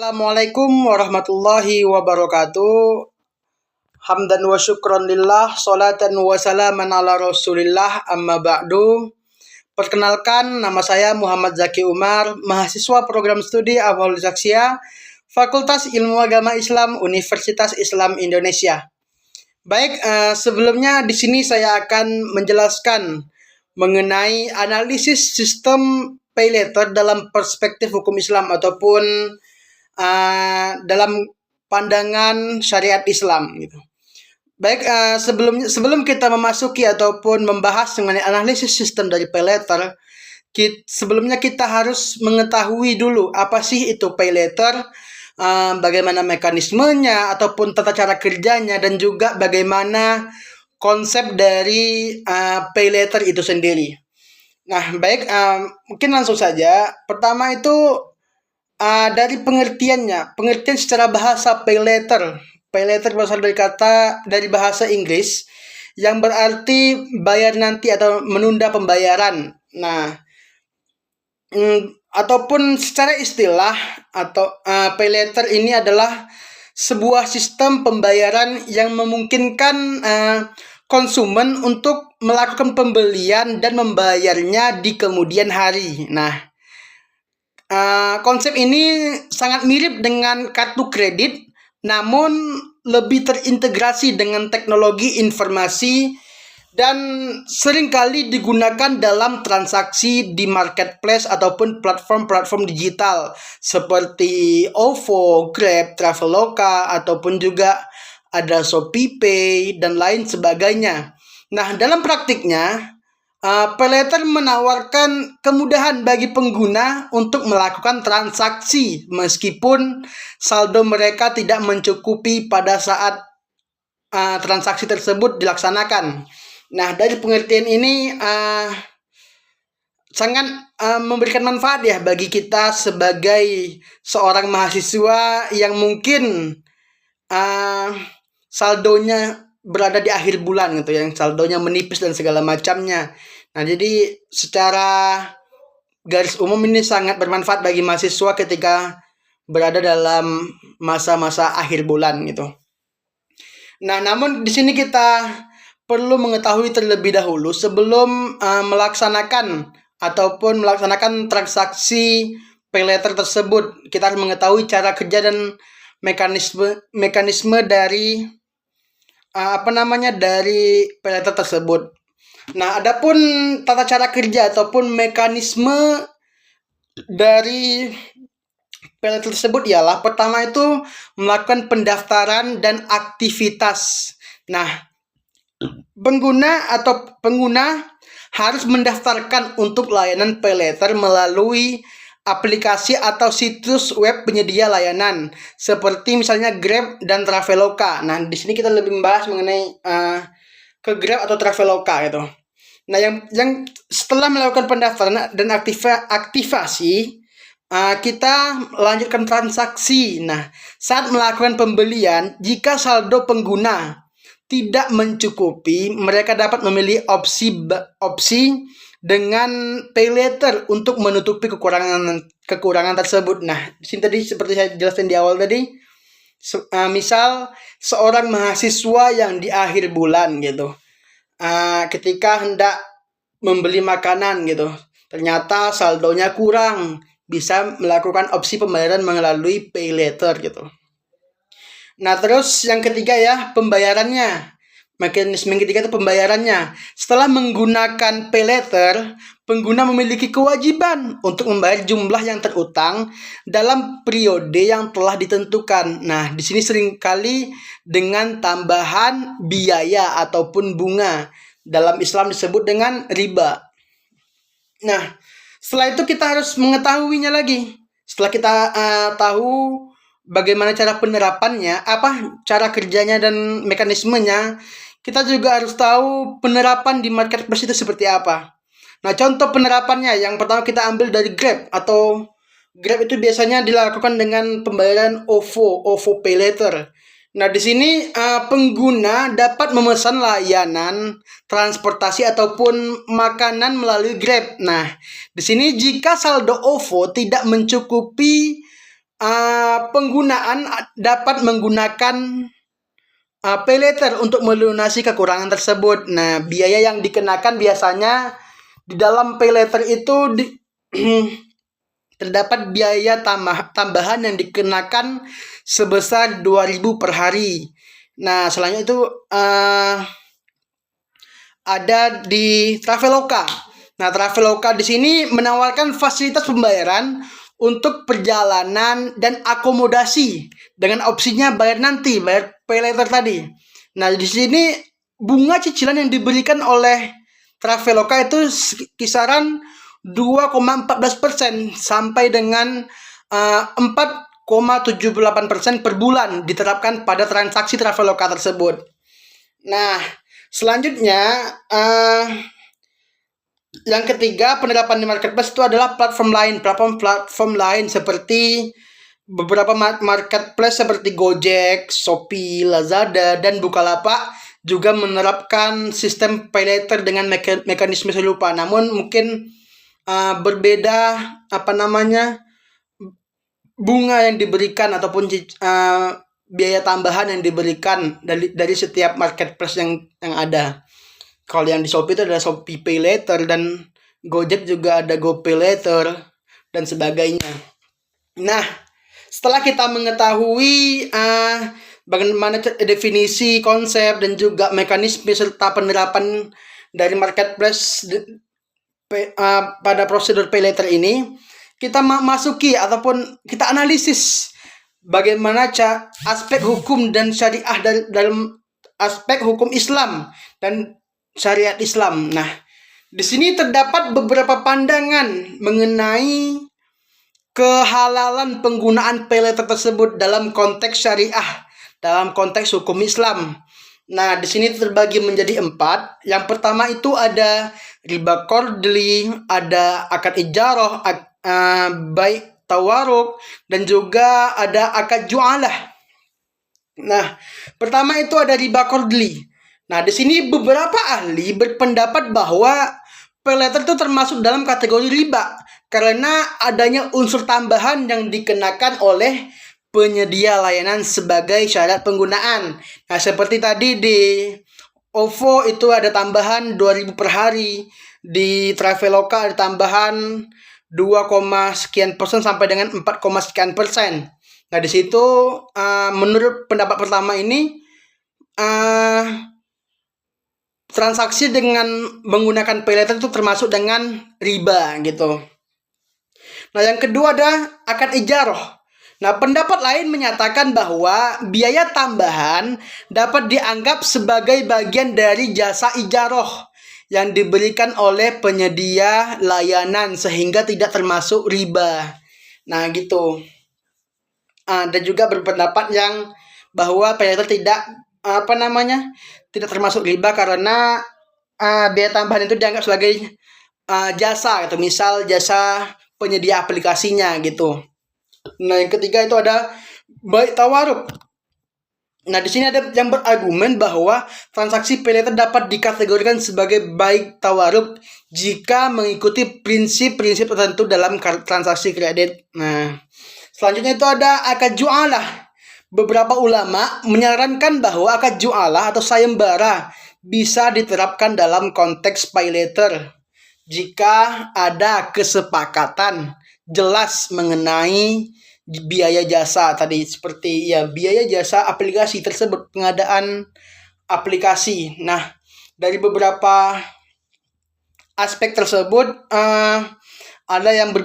Assalamualaikum warahmatullahi wabarakatuh. Hamdan wa syukron lillah, salatan wa salaman ala rasulillah, amma ba'du. Perkenalkan, nama saya Muhammad Zaki Umar, mahasiswa program studi Awal Zaksia, Fakultas Ilmu Agama Islam, Universitas Islam Indonesia. Baik, sebelumnya di sini saya akan menjelaskan mengenai analisis sistem pay letter dalam perspektif hukum Islam ataupun dalam pandangan syariat Islam gitu. Baik, sebelum kita memasuki ataupun membahas mengenai analisis sistem dari pay letter, sebelumnya kita harus mengetahui dulu apa sih itu pay letter, bagaimana mekanismenya ataupun tata cara kerjanya, dan juga bagaimana konsep dari pay letter itu sendiri. Nah, baik, mungkin langsung saja. Pertama itu dari pengertiannya, pengertian secara bahasa pay letter. Pay letter berasal dari bahasa Inggris yang berarti bayar nanti atau menunda pembayaran. Nah, ataupun secara istilah atau pay letter ini adalah sebuah sistem pembayaran yang memungkinkan konsumen untuk melakukan pembelian dan membayarnya di kemudian hari. Nah, konsep ini sangat mirip dengan kartu kredit, namun lebih terintegrasi dengan teknologi informasi dan seringkali digunakan dalam transaksi di marketplace ataupun platform-platform digital seperti OVO, Grab, Traveloka, ataupun juga ada ShopeePay dan lain sebagainya. Nah, dalam praktiknya, pay letter menawarkan kemudahan bagi pengguna untuk melakukan transaksi meskipun saldo mereka tidak mencukupi pada saat transaksi tersebut dilaksanakan. Nah, dari pengertian ini sangat memberikan manfaat ya bagi kita sebagai seorang mahasiswa yang mungkin saldonya berada di akhir bulan gitu, yang saldonya menipis dan segala macamnya. Nah, jadi secara garis umum ini sangat bermanfaat bagi mahasiswa ketika berada dalam masa-masa akhir bulan gitu. Nah, namun di sini kita perlu mengetahui terlebih dahulu sebelum melaksanakan transaksi pay letter tersebut. Kita harus mengetahui cara kerja dan mekanisme dari dari pay letter tersebut. Nah, adapun tata cara kerja ataupun mekanisme dari pay letter tersebut ialah pertama itu melakukan pendaftaran dan aktivitas. Nah, pengguna harus mendaftarkan untuk layanan pay letter melalui aplikasi atau situs web penyedia layanan seperti misalnya Grab dan Traveloka. Nah, di sini kita lebih membahas mengenai ke Grab atau Traveloka gitu. Nah, yang setelah melakukan pendaftaran dan aktivasi, kita lanjutkan transaksi. Nah, saat melakukan pembelian, jika saldo pengguna tidak mencukupi, mereka dapat memilih opsi dengan pay letter untuk menutupi kekurangan tersebut. Nah, di sini tadi seperti saya jelaskan di awal tadi, misal seorang mahasiswa yang di akhir bulan gitu, ketika hendak membeli makanan gitu, ternyata saldonya kurang, bisa melakukan opsi pembayaran melalui pay letter gitu. Nah, terus yang ketiga ya, pembayarannya. Mekanisme yang ketiga itu pembayarannya. Setelah menggunakan pay letter, pengguna memiliki kewajiban untuk membayar jumlah yang terutang dalam periode yang telah ditentukan. Nah, di sini seringkali dengan tambahan biaya ataupun bunga. Dalam Islam disebut dengan riba. Nah, setelah itu kita harus mengetahuinya lagi. Setelah kita tahu bagaimana cara penerapannya, cara kerjanya dan mekanismenya, kita juga harus tahu penerapan di marketplace itu seperti apa. Nah, contoh penerapannya yang pertama kita ambil dari Grab atau Grab itu biasanya dilakukan dengan pembayaran OVO Pay Letter. Nah, di sini pengguna dapat memesan layanan transportasi ataupun makanan melalui Grab. Nah, di sini jika saldo OVO tidak mencukupi penggunaan dapat menggunakan pay later untuk melunasi kekurangan tersebut. Nah, biaya yang dikenakan biasanya di dalam pay later itu terdapat biaya tambahan yang dikenakan sebesar 2.000 per hari. Nah, selanjutnya itu ada di Traveloka. Nah, Traveloka di sini menawarkan fasilitas pembayaran untuk perjalanan dan akomodasi dengan opsinya bayar nanti, bayar pay later tadi. Nah, di sini bunga cicilan yang diberikan oleh Traveloka itu kisaran 2,14% sampai dengan 4,78% per bulan diterapkan pada transaksi Traveloka tersebut. Nah, selanjutnya yang ketiga penerapan di marketplace itu adalah platform lain seperti beberapa marketplace seperti Gojek, Shopee, Lazada, dan Bukalapak juga menerapkan sistem pay later dengan mekanisme serupa, namun mungkin berbeda bunga yang diberikan ataupun biaya tambahan yang diberikan dari setiap marketplace yang ada. Kalau yang di Shopee itu ada Shopee Pay Later, dan Gojek juga ada GoPay Later dan sebagainya. Nah, setelah kita mengetahui bagaimana definisi, konsep, dan juga mekanisme serta penerapan dari marketplace pada prosedur pay later ini, kita masuki ataupun kita analisis bagaimana aspek hukum dan syariah dalam aspek hukum Islam dan syariat Islam. Nah, di sini terdapat beberapa pandangan mengenai kehalalan penggunaan pay later tersebut dalam konteks syariah, dalam konteks hukum Islam. Nah, di sini terbagi menjadi 4. Yang pertama itu ada riba qardli, ada akad ijarah, baik tawaruk, dan juga ada akad ju'alah. Nah, pertama itu ada riba qardli. Nah, di sini beberapa ahli berpendapat bahwa pay later itu termasuk dalam kategori riba karena adanya unsur tambahan yang dikenakan oleh penyedia layanan sebagai syarat penggunaan. Nah, seperti tadi di OVO itu ada tambahan 2.000 per hari, di Traveloka ada tambahan 2, sekian persen sampai dengan 4, sekian persen. Nah, di situ menurut pendapat pertama ini transaksi dengan menggunakan pay later itu termasuk dengan riba gitu. Nah, yang kedua ada akad ijarah. Nah, pendapat lain menyatakan bahwa biaya tambahan dapat dianggap sebagai bagian dari jasa ijarah yang diberikan oleh penyedia layanan sehingga tidak termasuk riba. Nah, gitu. Ada juga berpendapat yang bahwa pay later tidak termasuk riba karena biaya tambahan itu dianggap sebagai jasa gitu, misal jasa penyedia aplikasinya gitu. Nah, yang ketiga itu ada baik tawaruk. Nah, di sini ada yang berargumen bahwa transaksi pay later dapat dikategorikan sebagai baik tawaruk jika mengikuti prinsip-prinsip tertentu dalam transaksi kredit. Nah, selanjutnya itu ada akad ju'alah. Beberapa ulama menyarankan bahwa akad ju'alah atau sayembara bisa diterapkan dalam konteks pay later jika ada kesepakatan jelas mengenai biaya jasa tadi, seperti biaya jasa aplikasi tersebut, pengadaan aplikasi. Nah, dari beberapa aspek tersebut ada yang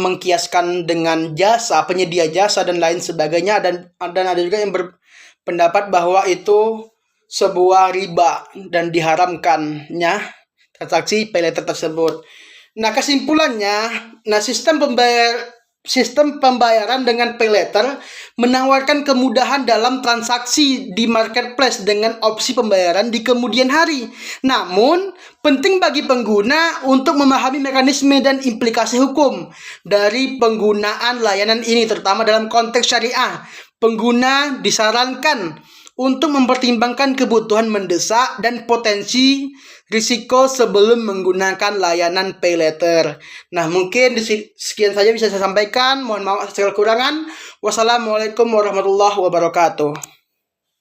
mengkiaskan dengan jasa, penyedia jasa dan lain sebagainya, dan ada juga yang berpendapat bahwa itu sebuah riba dan diharamkannya transaksi pay later tersebut. Nah, kesimpulannya, sistem pembayaran dengan pay later menawarkan kemudahan dalam transaksi di marketplace dengan opsi pembayaran di kemudian hari. Namun, penting bagi pengguna untuk memahami mekanisme dan implikasi hukum dari penggunaan layanan ini, terutama dalam konteks syariah. Pengguna disarankan untuk mempertimbangkan kebutuhan mendesak dan potensi risiko sebelum menggunakan layanan pay later. Nah, mungkin sekian saja bisa saya sampaikan. Mohon maaf atas segala kekurangan. Wassalamualaikum warahmatullahi wabarakatuh.